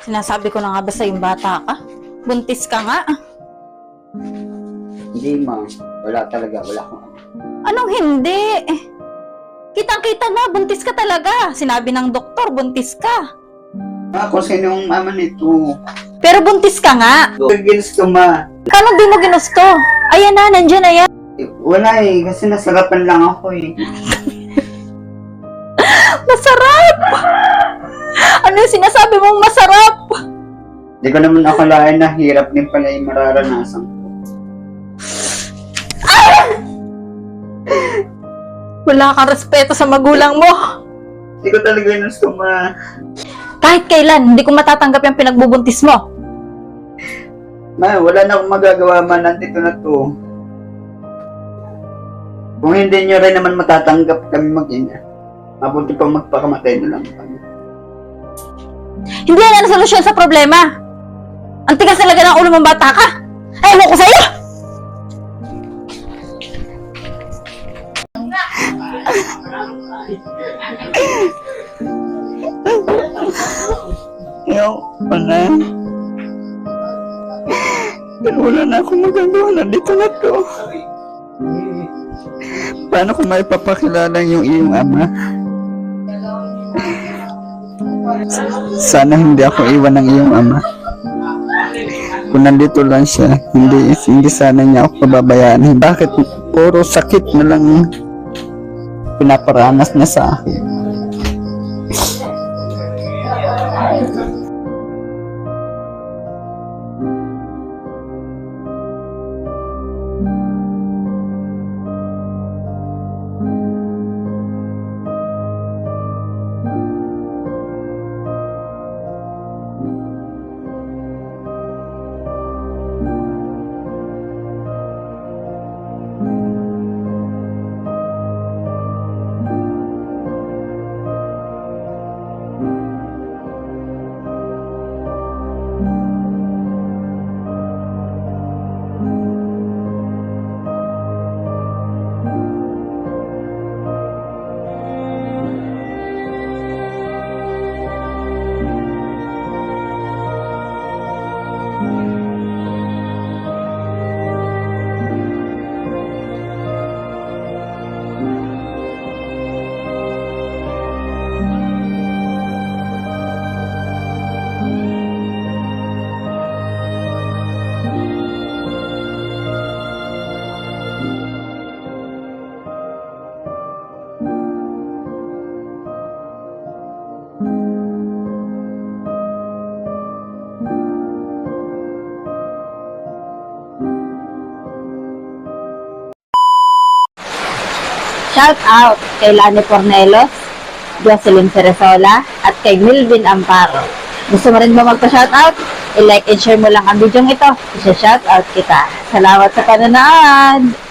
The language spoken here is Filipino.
Sinasabi ko na nga ba sa yung bata ka? Buntis ka nga. Hindi, ma. Wala talaga. Wala akong ama. Anong hindi? Kitang-kita na, buntis ka talaga. Sinabi ng doktor, buntis ka. Ako, sino yung ama nito? Pero buntis ka nga. Gilis ko, ma. Kano di mo ginusto? Ayan na, nandyan na yan. Wala eh. Kasi nasarapan lang ako eh. Masarap! Ano yung sinasabi mong masarap? Hindi ko naman akalain na hirap din pala yung mararanasan ko. Wala kang respeto sa magulang mo. Hindi ko talaga ginusto, ma. Kahit kailan, hindi ko matatanggap yung pinagbubuntis mo. Ma, wala na akong magagawa, ma. Nandito na to. Kung hindi nyo rin naman matatanggap kami mag-ina, mabuti pa magpakamatay na lang kami. Hindi yan ang solusyon sa problema. Ang tigas talaga ng ulo mong bata ka. Ayaw ko sa'yo! Ayaw ko na. Pero wala na akong magagawa. Nandito na to. Paano ko maipapakilala yung iyong ama? Sana hindi ako iwan ng iyong ama. Kung nandito lang siya, hindi sana niya ako pababayaan. Bakit puro sakit na lang pinaparanas niya sa akin? Shout out kay Lani Pornelos, Jocelyn Ceresola, at kay Milvin Amparo. Gusto mo rin ba magpa-shout out? I-like and share mo lang ang video ito. I-shout out kita. Salamat sa panonood!